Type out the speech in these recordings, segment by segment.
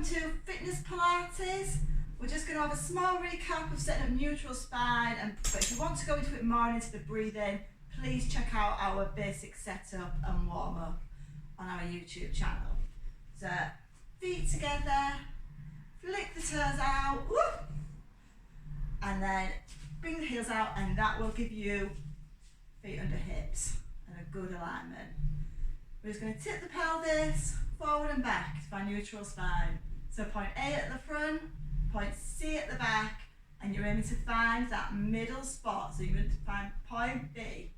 to Fitness Pilates. We're just going to have a small recap of setting up neutral spine, but if you want to go into it more into the breathing, please check out our basic setup and warm up on our YouTube channel. So feet together, flick the toes out, whoop, and then bring the heels out, and that will give you feet under hips and a good alignment. We're just going to tip the pelvis forward and back to find neutral spine. So point A at the front, point C at the back, and you're aiming to find that middle spot. So you're going to find point B.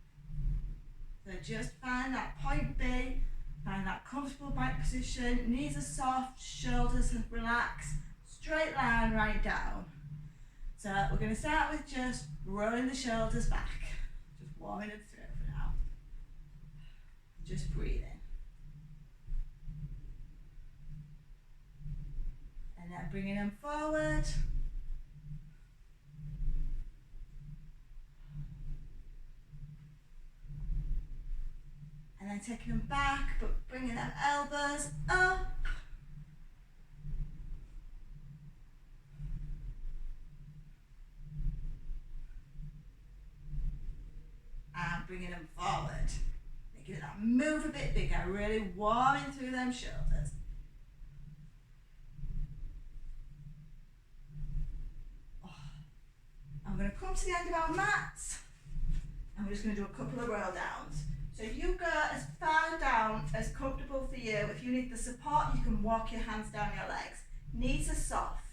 So just find that point B, find that comfortable back position, knees are soft, shoulders relax, straight line right down. So we're going to start with just rolling the shoulders back, just warming it through for now. Just breathing. And then bringing them forward. And then taking them back, but bringing them elbows up. And bringing them forward. Making that move a bit bigger, really warming through them shoulders. I'm going to come to the end of our mats, and we're just going to do a couple of roll downs. So you go as far down as comfortable for you. If you need the support, you can walk your hands down your legs. Knees are soft,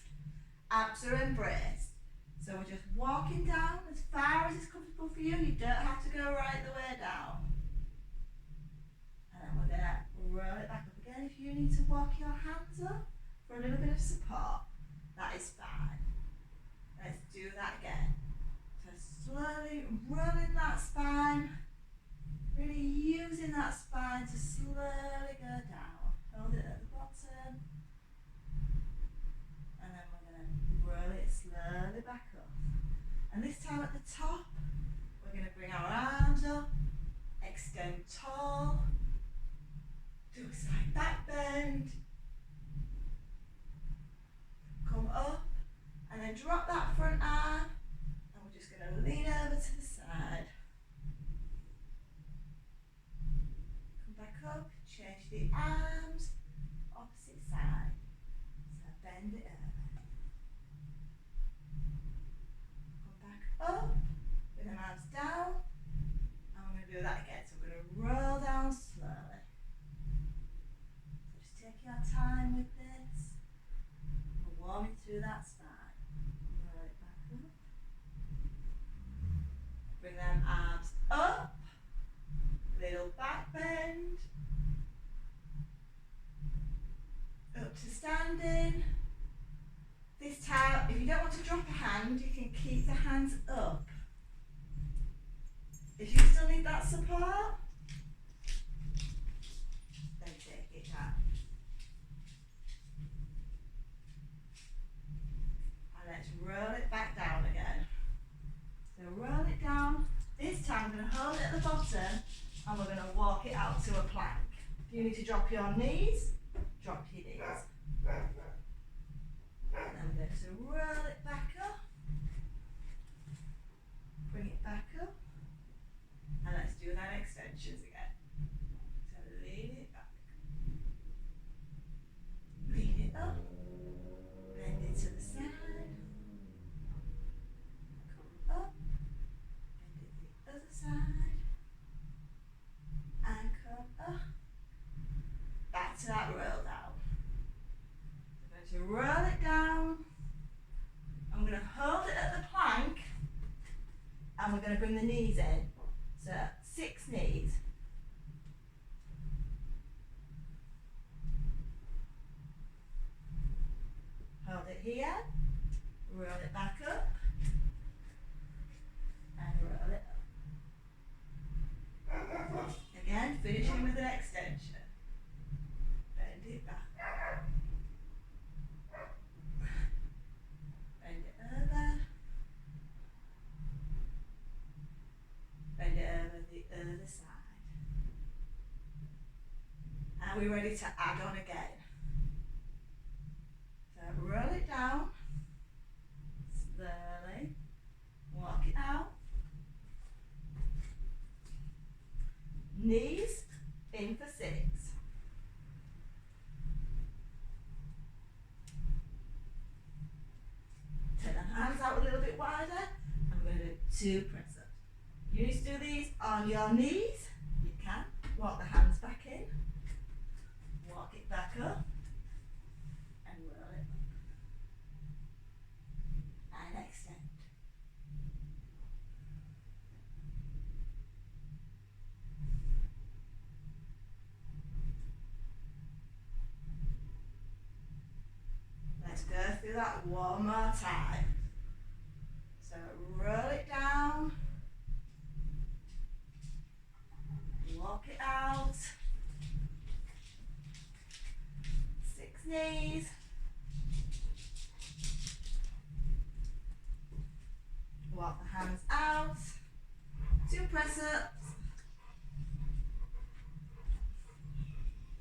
abs are embraced. So we're just walking down as far as is comfortable for you. You don't have to go right the way down. And then we're going to roll it back up again. If you need to walk your hands up for a little bit of support, that is fine. Let's do that again. So slowly rolling that spine, really using that spine to slowly go down. Hold it at the bottom, and then we're going to roll it slowly back up. And this time at the top, we're going to bring our arms up, extend tall, do a slight back bend, come up, and then drop that front arm, and we're just going to lean over to the side. Come back up, change the arms, opposite side. So bend it over. Come back up, bring the arms down, and we're going to do that again. So we're going to roll down slowly. So just take your time with this. We're warming through that spine. Bring them arms up, little back bend, up to standing. This time, if you don't want to drop a hand, you can keep the hands up. If you still need that support, then take it down. And let's roll it back down again. So roll it down. This time I'm going to hold it at the bottom, and we're going to walk it out to a plank. If you need to drop your knees, drop your knees. And then we're going to roll it back up, bring it back up, and let's do that extensions again. So lean it back, lean it up, bend it to the side, come up, bend it the other side, and come up, back to that roll down. So I'm going to roll it down, I'm going to hold it at the plank, and we're going to bring the knees in. So 6 knees. Hold it here, roll it back up, and roll it up. Again, finishing with an extension. Bend it back. Bend it over. Bend it over the other side. And we're ready to add on again. down. Slowly. Walk it out. Knees in for 6. Take the hands out a little bit wider. And we're going to do 2 press ups. You need to do these on your knees. You can. Walk the hands back in. Walk it back up. And roll it up. And extend. Let's go through that one more time. So roll it down. Walk it out. 6 knees. Walk the hands out. 2 press ups.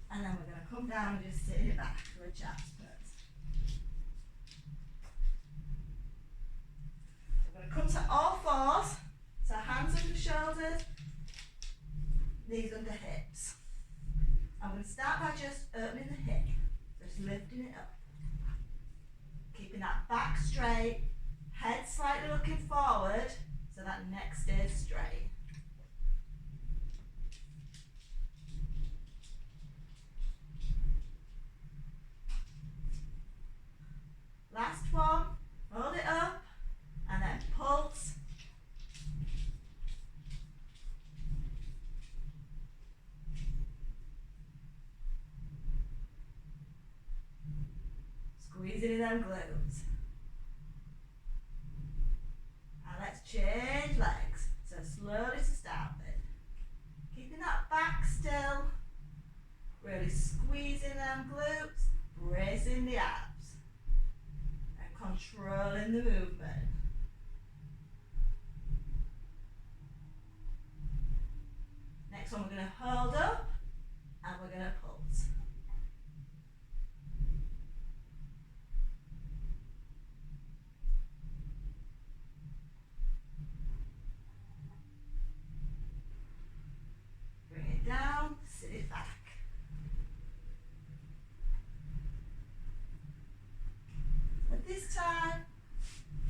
And then we're going to come down and just sit it back to a child's pose. We're going to come to all 4s. So hands under shoulders, knees under hips. I'm going to start by just opening the hip, just lifting it up. Keeping that back straight, head slightly looking forward, so that neck stays straight. Last one, hold it up, and then pulse. Squeezing in them glutes. And let's change legs. So slowly to start with. Keeping that back still. Really squeezing them glutes. Bracing the abs. And controlling the movement. Next one we're going to hold up. And we're going to pulse. Down, sit it back. At this time,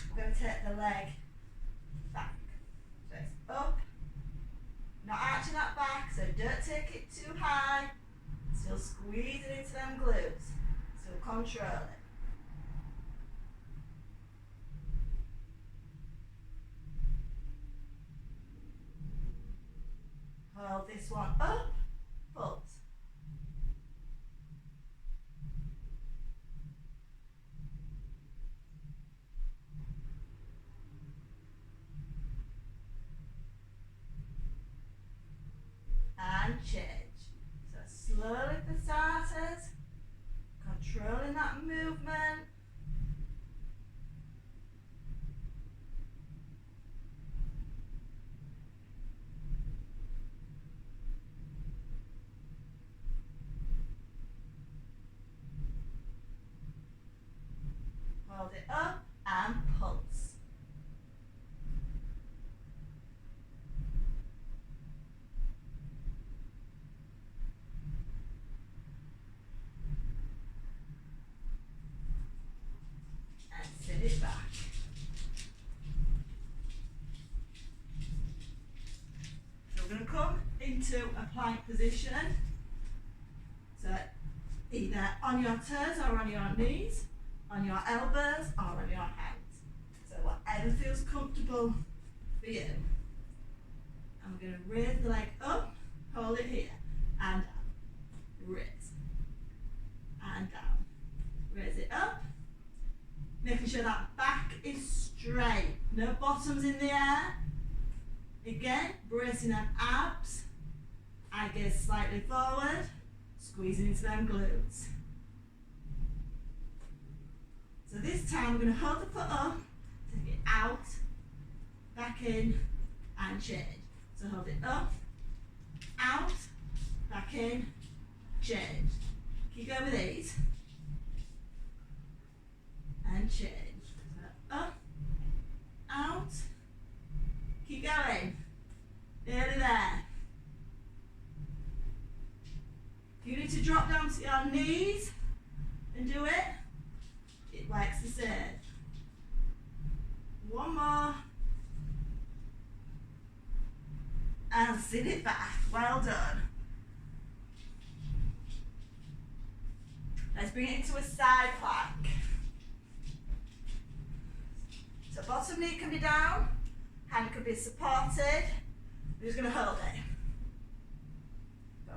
we're going to take the leg back. So it's up, not arching that back, so don't take it too high. Still squeeze it into them glutes. Still control it. Hold this one up, pulse. And change. So slowly for starters, controlling that movement. Hold it up and pulse. And sit it back. So we're going to come into a plank position. So either on your toes or on your knees. On your elbows or on your hands. So whatever feels comfortable for you. And we're going to raise the leg up, hold it here, and down. Raise. And down. Raise it up. Making sure that back is straight. No bottoms in the air. Again, bracing them abs. I gaze slightly forward. Squeezing into them glutes. So this time we're going to hold the foot up, take it out, back in, and change. So hold it up, out, back in, change. Keep going with these. and change. Up, out, keep going, nearly there. If you need to drop down to your knees and do it, it works the same. One more. And sit it back. Well done. Let's bring it into a side plank. So bottom knee can be down, hand can be supported. We're just going to hold it.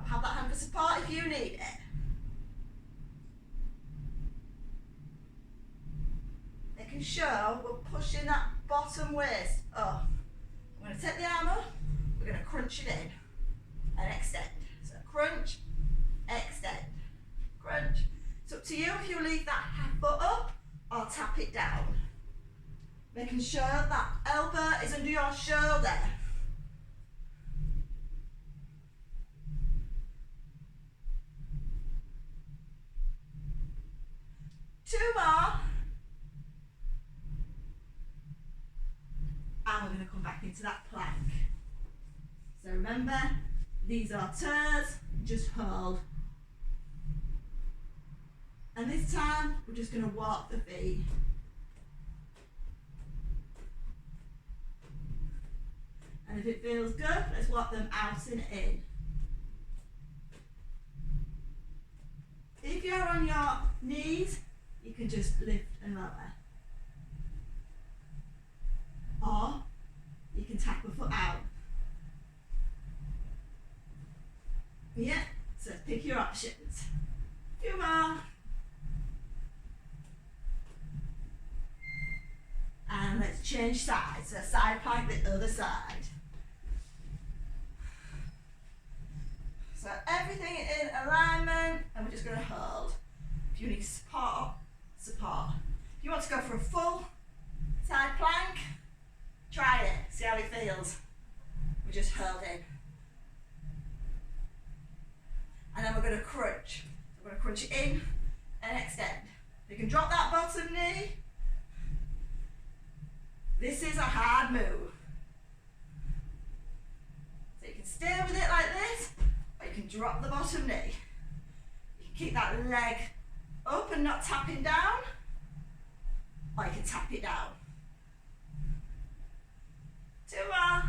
Have that hand for support if you need it. Making sure we're pushing that bottom waist up. I'm going to take the arm up, we're going to crunch it in and extend. So crunch, extend, crunch. It's up to you if you leave that half foot up or tap it down. Making sure that elbow is under your shoulder. Two more. And we're going to come back into that plank. So remember, these are toes, just hold. And this time, we're just going to walk the feet. And if it feels good, let's walk them out and in. If you're on your knees, you can just lift and lower. Or you can tap a foot out. Yeah, so pick your options. A few more. And let's change sides. So side plank the other side. So everything in alignment, and we're just going to hold. If you need support, support. If you want to go for a full side plank, try it, see how it feels. We're just holding. And then we're going to crunch. So we're going to crunch it in and extend. You can drop that bottom knee. This is a hard move. So you can stay with it like this, or you can drop the bottom knee. You can keep that leg up and not tapping down, or you can tap it down. Two more.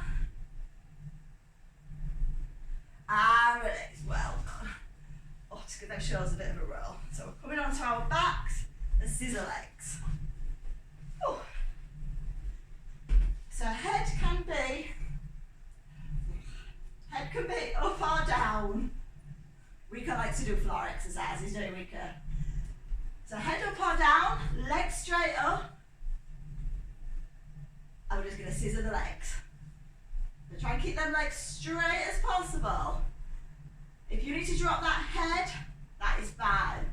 And release. Well done. Oh, just give them shoulders a bit of a roll. So we're coming onto our backs and scissor legs. Oh. So head can be up or down. Rika likes to do floor exercises, don't you, Rika? So head up or down, legs straight up. And we're just going to scissor the legs. So try and keep them legs straight as possible. If you need to drop that head, that is fine.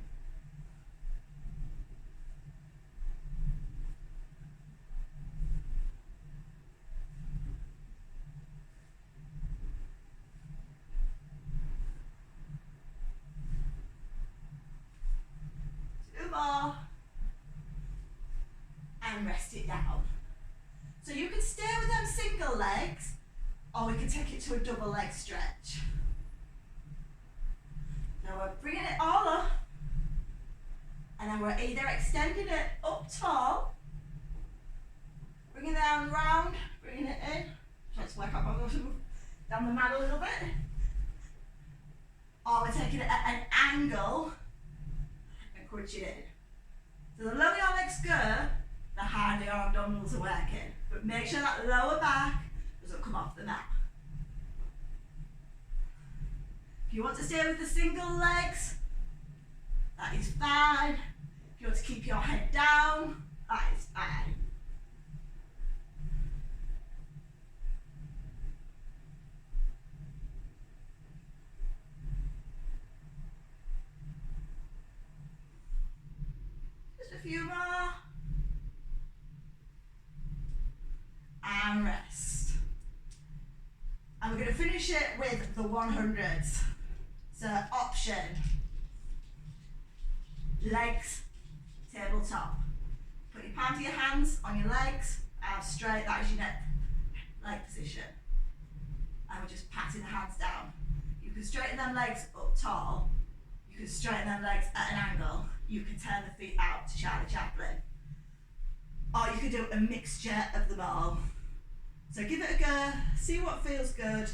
Two more. And rest it down. So you can stay with them single legs, or we can take it to a double leg stretch. Now we're bringing it all up, and then we're either extending it up tall, bringing it down round, bringing it in. Try to work out down the mat a little bit. Or we're taking it at an angle and crunching it in. So the lower your legs go, the harder your abdominals are working. But make sure that lower back doesn't come off the mat. If you want to stay with the single legs, that is fine. If you want to keep your head down, that is fine. Just a few more. And rest. And we're going to finish it with the 100s. So option, legs, tabletop. you palm to your hands on your legs, arms straight, that is your leg position. And we're just patting the hands down. You can straighten them legs up tall. You can straighten them legs at an angle. You can turn the feet out to Charlie Chaplin. Or you could do a mixture of them all. So give it a go, see what feels good,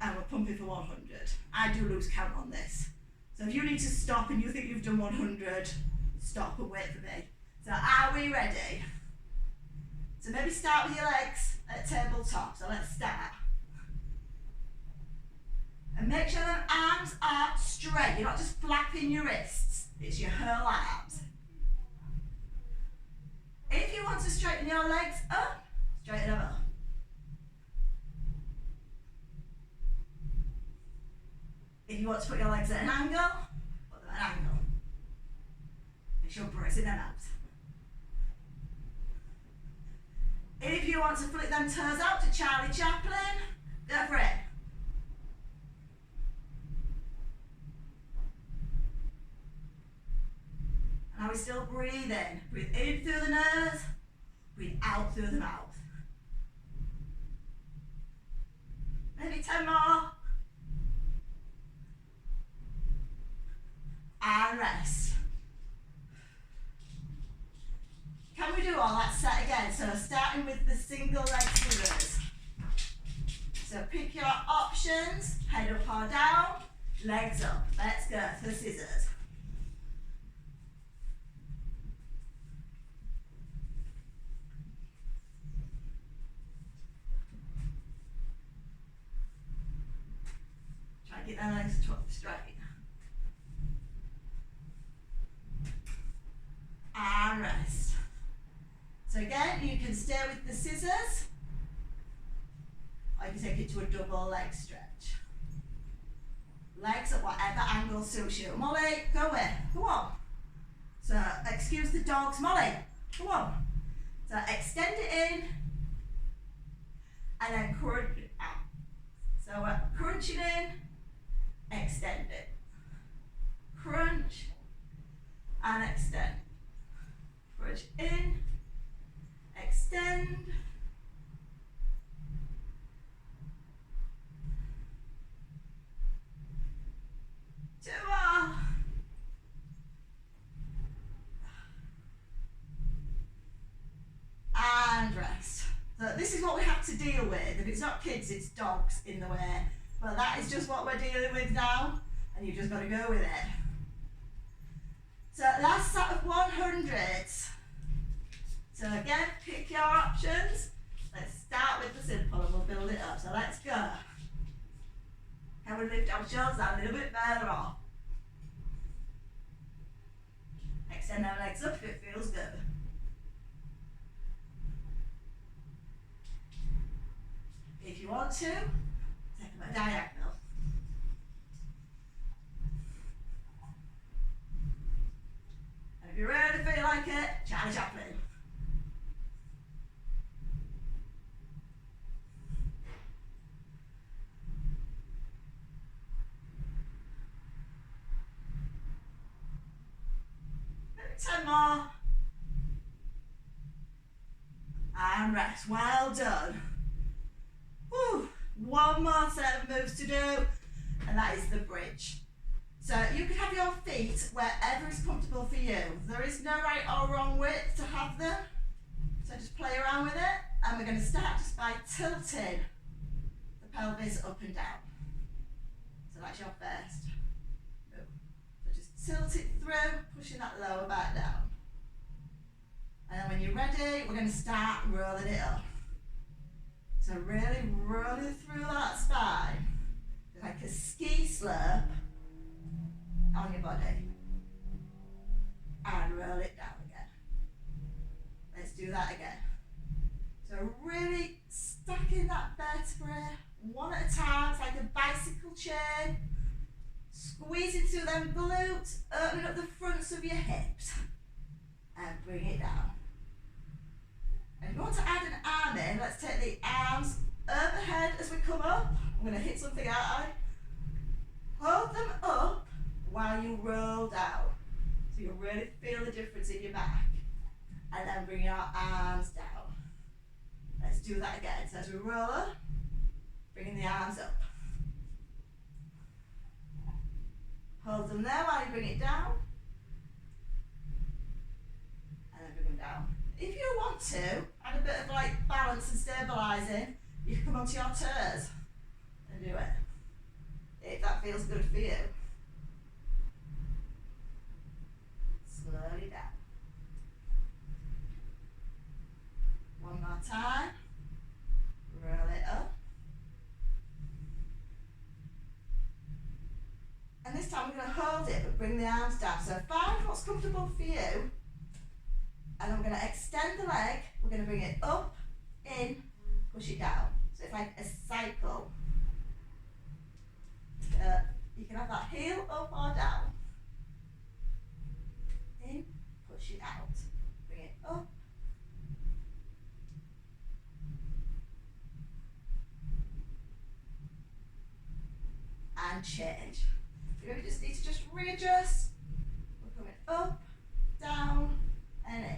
and we're pumping for 100. I do lose count on this. So if you need to stop and you think you've done 100, stop and wait for me. So are we ready? So maybe start with your legs at tabletop. So let's start. And make sure that arms are straight. You're not just flapping your wrists. It's your whole arms. If you want to straighten your legs up, straighten them up. If you want to put your legs at an angle, put them at an angle. Make sure you're bracing them out. If you want to flick them toes out to Charlie Chaplin, go for it. And are we still breathing? Breathe in through the nose, breathe out through the mouth. Maybe 10 more. And rest. Can we do all that set again? So starting with the single leg scissors. So pick your options, head up or down, legs up. Let's go for the scissors. Try to get their legs straight. And rest. So again, you can stay with the scissors, or you can take it to a double leg stretch. Legs at whatever angle suits you. Molly, go away. Go on. So excuse the dogs. Molly, go on. So extend it in, and then crunch it out. So we're crunching in, extend it. Crunch, and extend. Crunch in, extend, two more, and rest. So this is what we have to deal with. If it's not kids, it's dogs in the way. But that is just what we're dealing with now, and you've just got to go with it. So last set of 100s. So again, pick your options. Let's start with the simple and we'll build it up. So let's go. Can we lift our shoulders a little bit further off? Extend our legs up if it feels good. If you want to, take them at diagonal. And if you really feel like it, Charlie Chaplin. Maybe 10 more. And rest. Well done. Whew. One more set of moves to do, and that is the bridge. So you can have your feet wherever is comfortable for you. There is no right or wrong width to have them. So just play around with it, and we're going to start just by tilting the pelvis up and down. So that's your first move. So just tilt it through, pushing that lower back down. And then when you're ready, we're going to start rolling it up. So really rolling through that spine, like a ski slope on your body. And roll it down again. Let's do that again. So really stacking that vertebrae one at a time. It's like a bicycle chain. Squeezing through them glutes, opening up the fronts of your hips. And bring it down. And if you want to add an arm in, let's take the arms overhead as we come up. I'm going to hit something out. Hold them up while you roll down. So you'll really feel the difference in your back. And then bring our arms down. Let's do that again. So as we roll up, bringing the arms up. Hold them there while you bring it down. And then bring them down. If you want to, add a bit of like balance and stabilising, you can come onto your toes and do it. If that feels good for you. Slowly down. One more time. Roll it up. And this time we're going to hold it but bring the arms down. So find what's comfortable for you. And I'm going to extend the leg. We're going to bring it up, in, push it down. So it's like a cycle. You can have that heel up or down. In, push it out. Bring it up. And change. You maybe just need to just readjust. We're coming up, down, and in.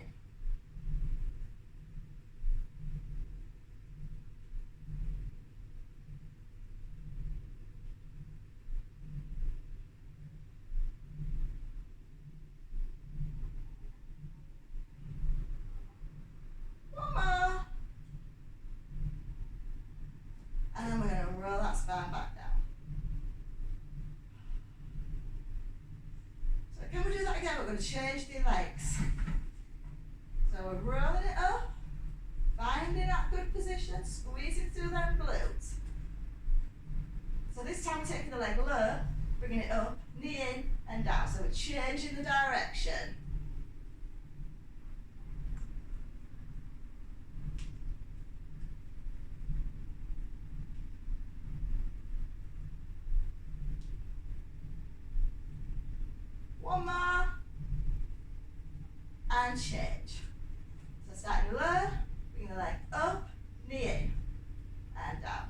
One more. And then we're going to roll that spine back down. So can we do that again? We're going to change the legs. So we're rolling it up, finding that good position, squeezing through them glutes. So this time we're taking the leg low, bringing it up, knee in and down. So we're changing the direction. One more. And change. So starting low, bring the leg up, knee in and down.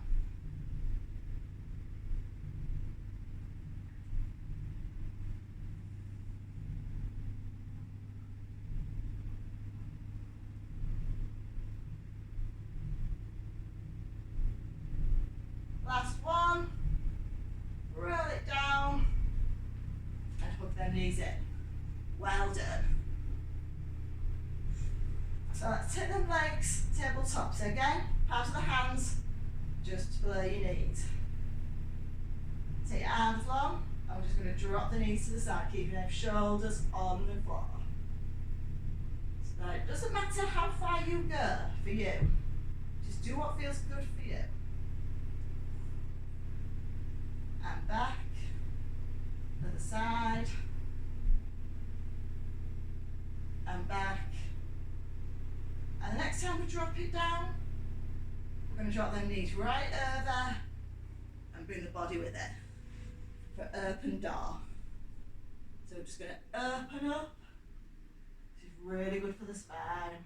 Last one. Roll it down and hook them knees in. Well done. So let's take them legs tabletop. So again, palms of the hands just below your knees. Take your arms long, and we're just going to drop the knees to the side, keeping them shoulders on the floor. So it doesn't matter how far you go for you. Just do what feels good for you. And back, other side, and back. And the next time we drop it down, we're going to drop them knees right over and bring the body with it for open door. So we're just going to open up. This is really good for the spine,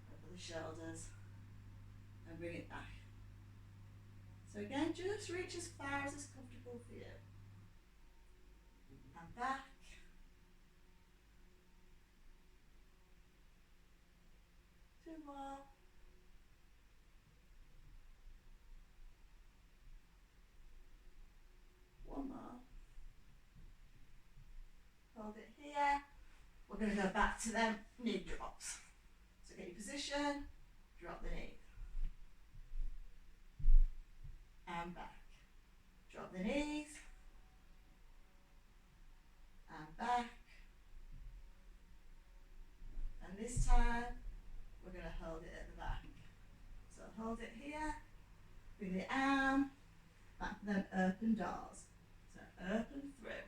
for the shoulders, and bring it back. So again, just reach as far as is comfortable for you. And back. Two more. One more. Hold it here. We're going to go back to them knee drops. So get your position, drop the knee. And back. Drop the knees. And back. And this time, we're going to hold it at the back. So hold it here. Bring the arm. Back to them open doors. So open through.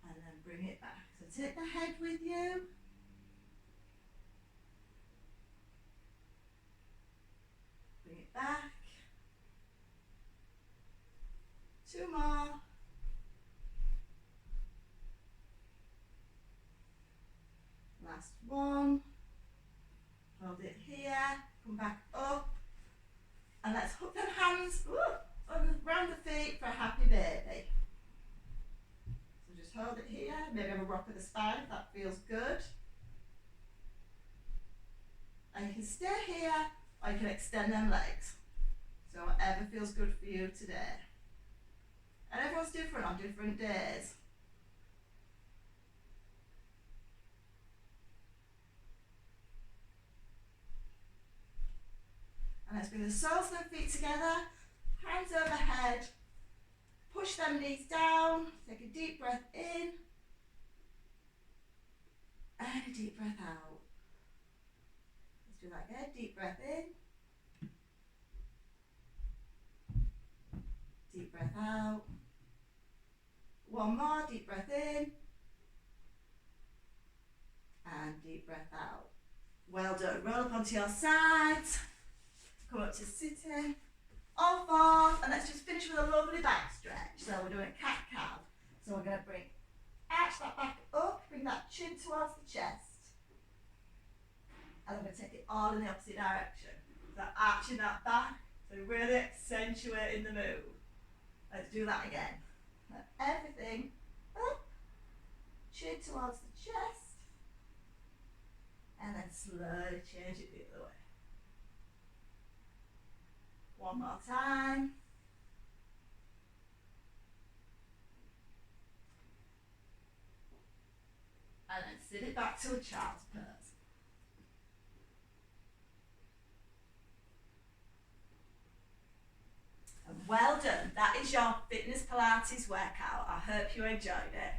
And then bring it back. So take the head with you. Bring it back. Two more. Last one. Hold it here. Come back up. And let's hook them hands around the feet for a happy baby. So just hold it here. Maybe have a rock of the spine if that feels good. can stay here or you can extend them legs. So whatever feels good for you today. And everyone's different on different days. And let's bring the soles of the feet together, hands overhead, push them knees down, take a deep breath in, and a deep breath out. Let's do that again, deep breath in, deep breath out. One more, deep breath in, and deep breath out. Well done, roll up onto your sides, come up to sitting, all fours, and let's just finish with a lovely back stretch. So we're doing cat-cow. So we're going to arch that back up, bring that chin towards the chest. And I'm going to take it all in the opposite direction. So arching that back, so really accentuating the move. Let's do that again. Let everything up, chin towards the chest, and then slowly change it the other way. One more time. And then sit it back to a child's pose. And well done. That is your fitness Pilates workout. I hope you enjoyed it.